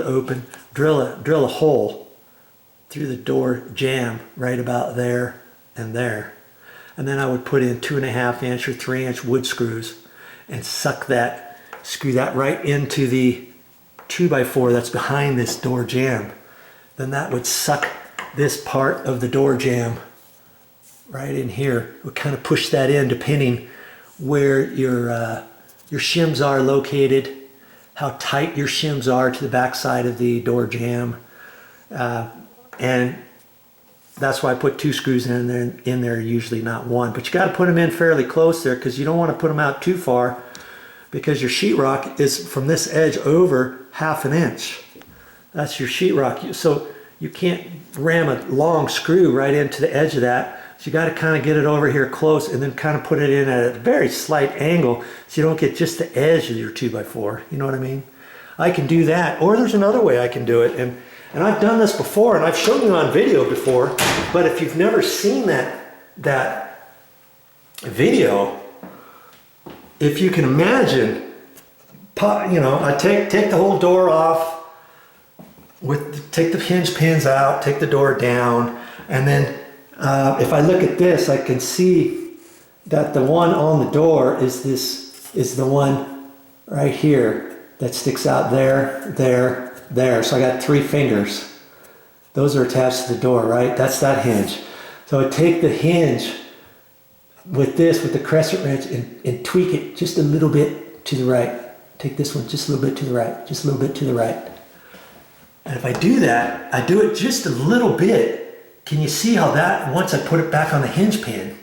open, drill a hole through the door jamb right about there and there. And then I would put in 2.5 inch or 3 inch wood screws and screw that right into the 2x4 that's behind this door jamb. Then that would suck this part of the door jamb right in here. It would kind of push that in depending where your shims are located, how tight your shims are to the back side of the door jamb. And that's why I put 2 screws in there, usually not 1. But you got to put them in fairly close there because you don't want to put them out too far because your sheetrock is from this edge over 1/2 inch. That's your sheetrock. So you can't ram a long screw right into the edge of that. So you got to kind of get it over here close and then kind of put it in at a very slight angle so you don't get just the edge of your 2x4. You know what I mean? I can do that. Or there's another way I can do it. And I've done this before, and I've shown you on video before, but if you've never seen that video, if you can imagine, I take the whole door off, take the hinge pins out, take the door down, and then if I look at this, I can see that the one on the door is the one right here that sticks out there, there. So I got 3 fingers. Those are attached to the door, right? That's that hinge. So I take the hinge with the crescent wrench and tweak it just a little bit to the right. Take this one just a little bit to the right, just a little bit to the right. And if I do that, I do it just a little bit. Can you see how that, once I put it back on the hinge pin,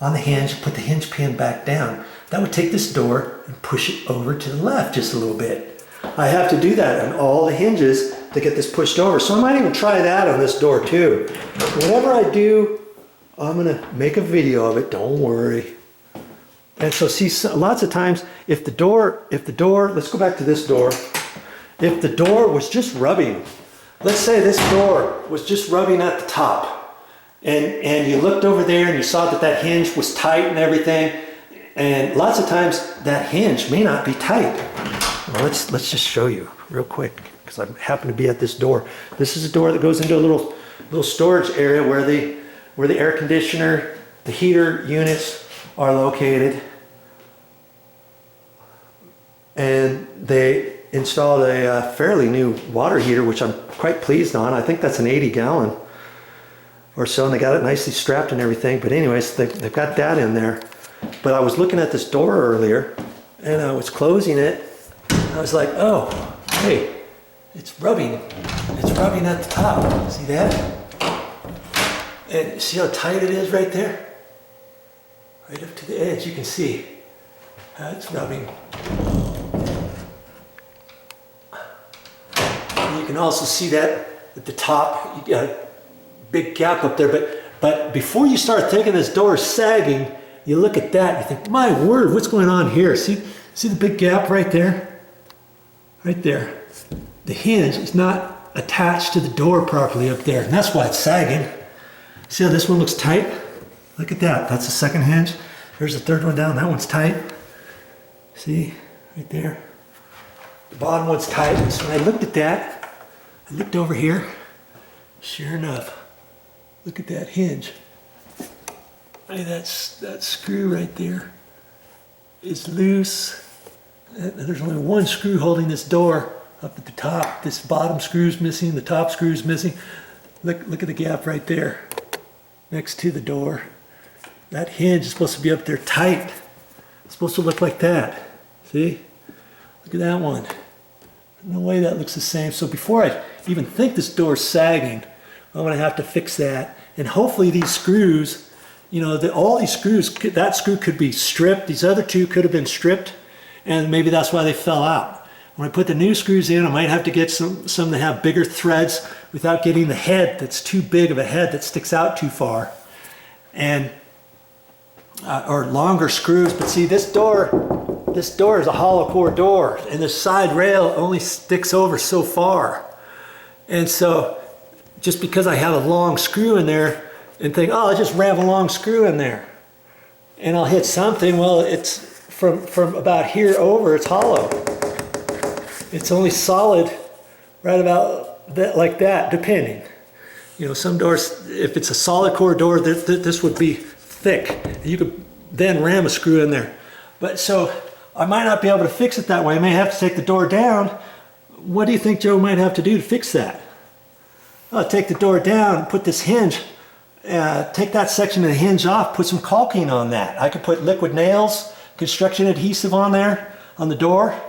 on the hinge, put the hinge pin back down, that would take this door and push it over to the left just a little bit. I have to do that on all the hinges to get this pushed over. So I might even try that on this door too. Whatever I do, I'm gonna make a video of it, don't worry. And so see, lots of times if the door, let's go back to this door. If the door was just rubbing, let's say this door was just rubbing at the top and you looked over there and you saw that hinge was tight and everything, and lots of times that hinge may not be tight. Well, let's just show you real quick because I happen to be at this door. This is a door that goes into a little storage area where the air conditioner, the heater units are located. And they installed a fairly new water heater, which I'm quite pleased on. I think that's an 80-gallon or so, and they got it nicely strapped and everything. But anyways, they've got that in there. But I was looking at this door earlier, and I was closing it. I was like, oh, hey, it's rubbing at the top. See that? And see how tight it is right there? Right up to the edge, you can see how it's rubbing. And you can also see that at the top, you got a big gap up there. But before you start thinking this door is sagging, you look at that, you think, my word, what's going on here? See the big gap right there? Right there. The hinge is not attached to the door properly up there, and that's why it's sagging. See how this one looks tight? Look at that. That's the second hinge. There's the third one down. That one's tight. See? Right there. The bottom one's tight. So when I looked at that, I looked over here. Sure enough, look at that hinge. Hey, that screw right there is loose. There's only one screw holding this door up at the top. This bottom screw's missing, the top screw's missing. Look at the gap right there next to the door. That hinge is supposed to be up there tight. It's supposed to look like that. See? Look at that one. No way that looks the same. So before I even think this door's sagging, I'm gonna have to fix that. And hopefully these screws, all these screws, that screw could be stripped. These other 2 could have been stripped, and maybe that's why they fell out. When I put the new screws in, I might have to get some that have bigger threads without getting the head that's too big of a head that sticks out too far. And or longer screws. But see, this door is a hollow core door, and the side rail only sticks over so far. And so just because I have a long screw in there and think, oh, I'll just ram a long screw in there and I'll hit something, well, it's from about here over, it's hollow. It's only solid right about that, like that, depending. You know, some doors, if it's a solid core door, this would be thick. You could then ram a screw in there. But so I might not be able to fix it that way. I may have to take the door down. What do you think Joe might have to do to fix that? I'll take the door down, put this hinge, take that section of the hinge off, put some caulking on that. I could put liquid nails, construction adhesive on there, on the door,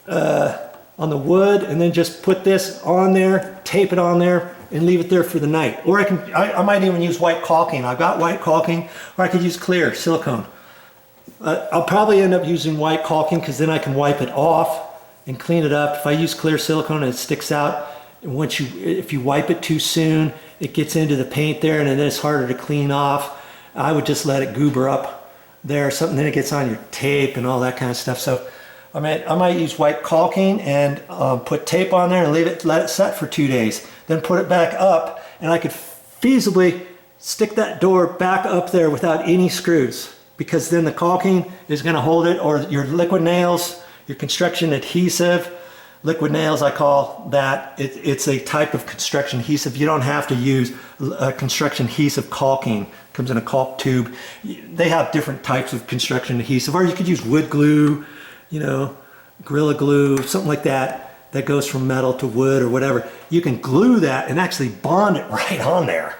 on the wood, and then just put this on there, tape it on there, and leave it there for the night. Or I might even use white caulking. I've got white caulking, or I could use clear silicone. I'll probably end up using white caulking because then I can wipe it off and clean it up. If I use clear silicone and it sticks out, if you wipe it too soon, it gets into the paint there and then it's harder to clean off. I would just let it goober up there or something, then it gets on your tape and all that kind of stuff. So I might use white caulking and put tape on there and let it set for 2 days. Then put it back up, and I could feasibly stick that door back up there without any screws, because then the caulking is going to hold it, or your liquid nails, your construction adhesive. Liquid nails, I call that. It's a type of construction adhesive. You don't have to use construction adhesive caulking. It comes in a caulk tube. They have different types of construction adhesive, or you could use wood glue, you know, Gorilla Glue, something like that, that goes from metal to wood or whatever. You can glue that and actually bond it right on there.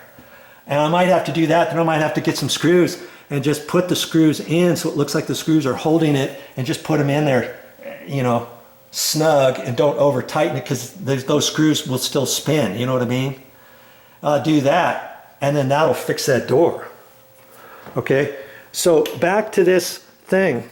And I might have to do that, then I might have to get some screws and just put the screws in so it looks like the screws are holding it, and just put them in there, you know, snug, and don't over tighten it, because those screws will still spin, you know what I mean? Do that, and then that'll fix that door. Okay, so back to this thing.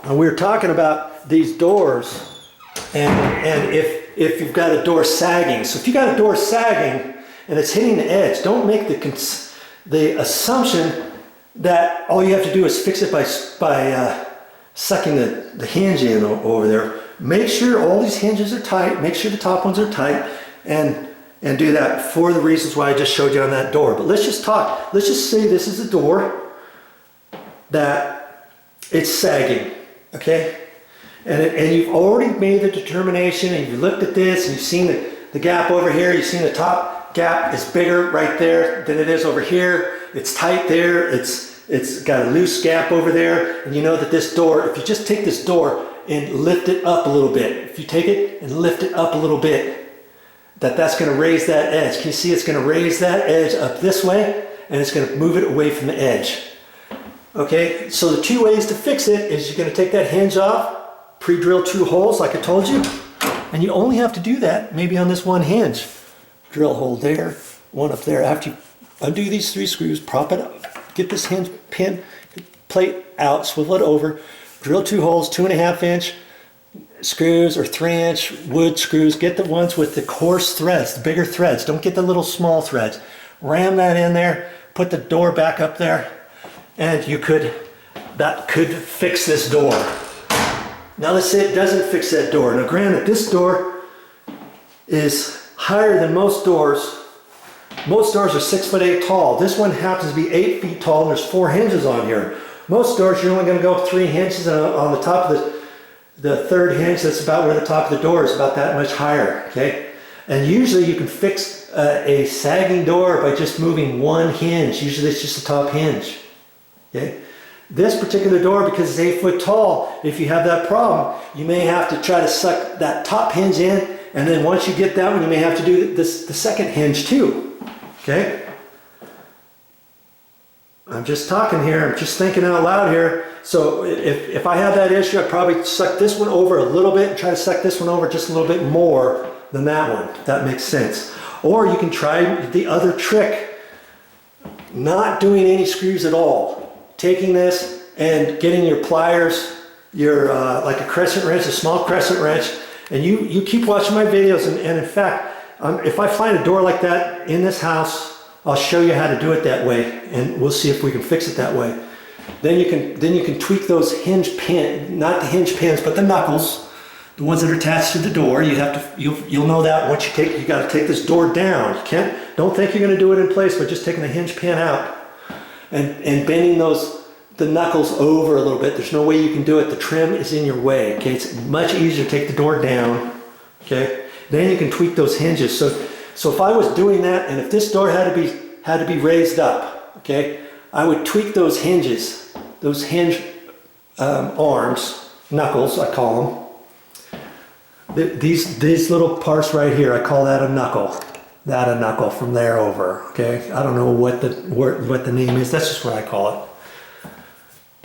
We were talking about these doors, and if you've got a door sagging. So if you got a door sagging and it's hitting the edge, don't make the assumption that all you have to do is fix it by sucking the hinge in over there. Make sure all these hinges are tight. Make sure the top ones are tight, and do that for the reasons why I just showed you on that door. But let's just talk. Let's just say this is a door that it's sagging. Okay, and you've already made the determination, and you looked at this, and you've seen the gap over here. You've seen the top gap is bigger right there than it is over here. It's tight there. It's got a loose gap over there, and you know that this door, if you just take this door and lift it up a little bit, if you take it and lift it up a little bit, that's going to raise that edge. Can you see it's going to raise that edge up this way, and it's going to move it away from the edge. Okay, so the 2 ways to fix it is you're going to take that hinge off, pre-drill 2 holes like I told you, and you only have to do that maybe on this one hinge. Drill a hole there, one up there. After you undo these 3 screws, prop it up, get this hinge pin plate out, swivel it over, drill 2 holes, 2.5 inch screws or 3 inch wood screws. Get the ones with the coarse threads, the bigger threads. Don't get the little small threads. Ram that in there, put the door back up there, and that could fix this door. Now let's say it doesn't fix that door. Now granted, this door is higher than most doors. Most doors are 6'8" tall. This one happens to be 8 feet tall, and there's 4 hinges on here. Most doors, you're only going to go 3 hinges, and on the top of the 3rd hinge, that's about where the top of the door is, about that much higher. Okay, and usually you can fix a sagging door by just moving 1 hinge. Usually it's just the top hinge. Okay, this particular door, because it's 8 foot tall, if you have that problem, you may have to try to suck that top hinge in, and then once you get that one, you may have to do the second hinge too. Okay, I'm just talking here, I'm just thinking out loud here. So if I have that issue, I'd probably suck this one over a little bit and try to suck this one over just a little bit more than that one, if that makes sense. Or you can try the other trick, not doing any screws at all. Taking this and getting your pliers, your like a crescent wrench, a small crescent wrench, and you keep watching my videos, and in fact, if I find a door like that in this house, I'll show you how to do it that way, and we'll see if we can fix it that way. Then you can tweak those hinge pin, not the hinge pins, but the knuckles, the ones that are attached to the door. You'll know that once you got to take this door down. Don't think you're going to do it in place by just taking the hinge pin out and bending those the knuckles over a little bit. There's no way you can do it. The trim is in your way. Okay, it's much easier to take the door down. Okay, then you can tweak those hinges. So if I was doing that, and if this door had to be raised up, okay, I would tweak those hinges, those hinge arms, knuckles, I call them. These little parts right here, I call that a knuckle. That a knuckle from there over. Okay, I don't know what the name is. That's just what I call it.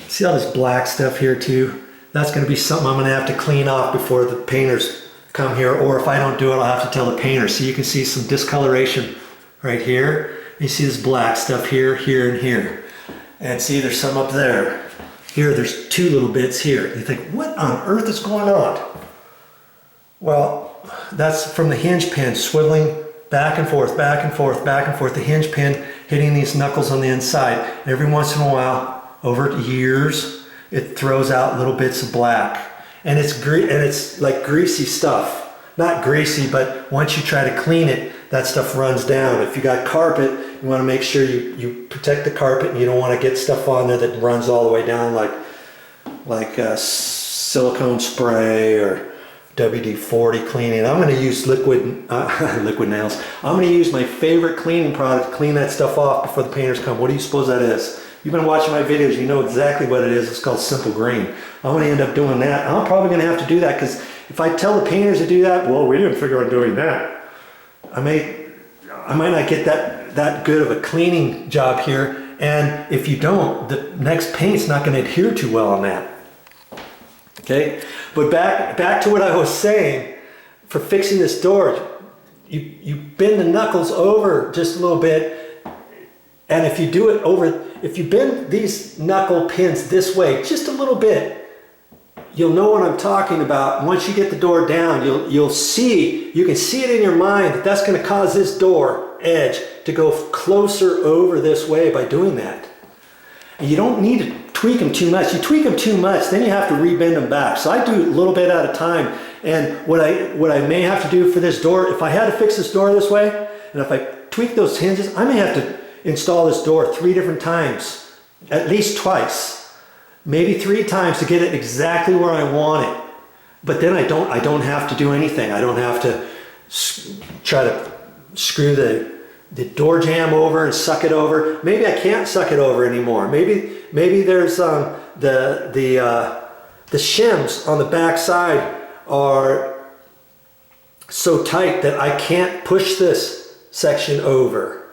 See all this black stuff here too? That's going to be something I'm going to have to clean off before the painters come here, or if I don't do it, I'll have to tell the painter. So you can see some discoloration right here. You see this black stuff here, here, and here. And see, there's some up there. Here, there's two little bits here. You think, what on earth is going on? Well, that's from the hinge pin swiveling back and forth, back and forth, back and forth. The hinge pin hitting these knuckles on the inside. Every once in a while, over years, it throws out little bits of black, and it's like greasy stuff. Not greasy, but once you try to clean it, that stuff runs down. If you got carpet, you want to make sure you protect the carpet, and you don't want to get stuff on there that runs all the way down, like silicone spray or WD-40 cleaning. I'm going to use liquid nails. I'm going to use my favorite cleaning product to clean that stuff off before the painters come. What do you suppose that is? You've been watching my videos, you know exactly what it is. It's called Simple Green. I'm going to end up doing that. I'm probably going to have to do that because if I tell the painters to do that, well, we didn't figure on doing that. I might not get that good of a cleaning job here, and if you don't, the next paint's not going to adhere too well on that. Okay, but back to what I was saying. For fixing this door, you bend the knuckles over just a little bit, and if you do it over, if you bend these knuckle pins this way just a little bit, you'll know what I'm talking about. Once you get the door down, you can see it in your mind that that's going to cause this door edge to go closer over this way by doing that. And you don't need to tweak them too much. You tweak them too much, then you have to rebend them back. So I do a little bit at a time. And what I may have to do for this door, if I had to fix this door this way, and if I tweak those hinges, I may have to install this door 3 different times, at least twice, maybe 3 times to get it exactly where I want it. But then I don't have to do anything. I don't have to try to screw the door jamb over and suck it over. Maybe I can't suck it over anymore. Maybe there's the shims on the back side are so tight that I can't push this section over.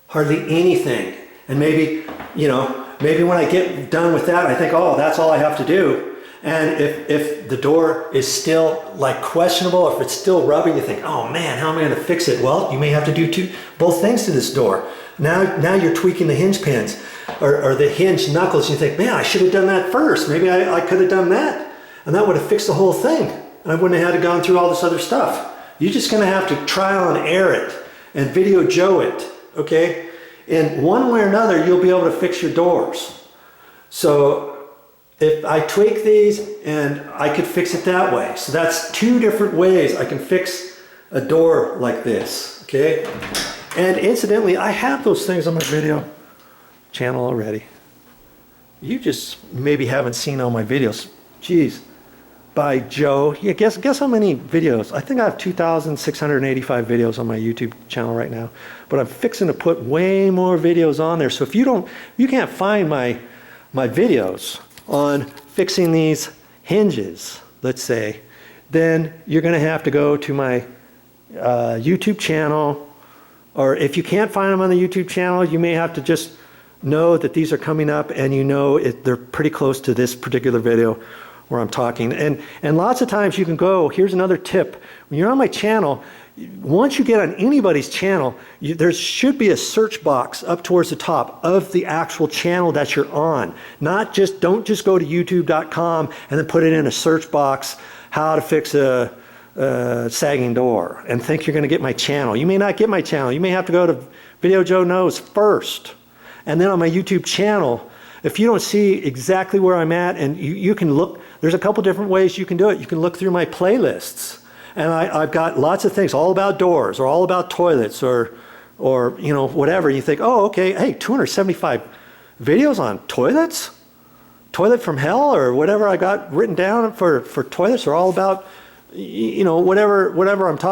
Hardly anything. And maybe when I get done with that, I think, oh, that's all I have to do. And if the door is still like questionable, if it's still rubbing, you think, oh man, how am I going to fix it? Well, you may have to do both things to this door. Now you're tweaking the hinge pins or the hinge knuckles. You think, man, I should have done that first. Maybe I could have done that, and that would have fixed the whole thing. And I wouldn't have had to gone through all this other stuff. You're just going to have to trial and error it and video Joe it. Okay, and one way or another, you'll be able to fix your doors. So if I tweak these, and I could fix it that way. So that's 2 different ways I can fix a door like this. Okay, and incidentally, I have those things on my video channel already. You just maybe haven't seen all my videos. Jeez, by Joe. Yeah, guess how many videos? I think I have 2,685 videos on my YouTube channel right now. But I'm fixing to put way more videos on there. So if you can't find my videos on fixing these hinges, let's say, then you're going to have to go to my YouTube channel. Or if you can't find them on the YouTube channel, you may have to just know that these are coming up, and they're pretty close to this particular video where I'm talking. And lots of times you can go, here's another tip. When you're on my channel, once you get on anybody's channel, there should be a search box up towards the top of the actual channel that you're on. Don't just go to youtube.com and then put it in a search box, how to fix a sagging door, and think you're going to get my channel. You may not get my channel. You may have to go to VideoJoeKnows first. And then on my YouTube channel, if you don't see exactly where I'm at, and you can look, there's a couple different ways you can do it. You can look through my playlists, and I've got lots of things all about doors, or all about toilets, or whatever. You think, oh, okay, hey, 275 videos on toilets? toilet from hell or whatever I got written down for toilets are all about, you know, whatever I'm talking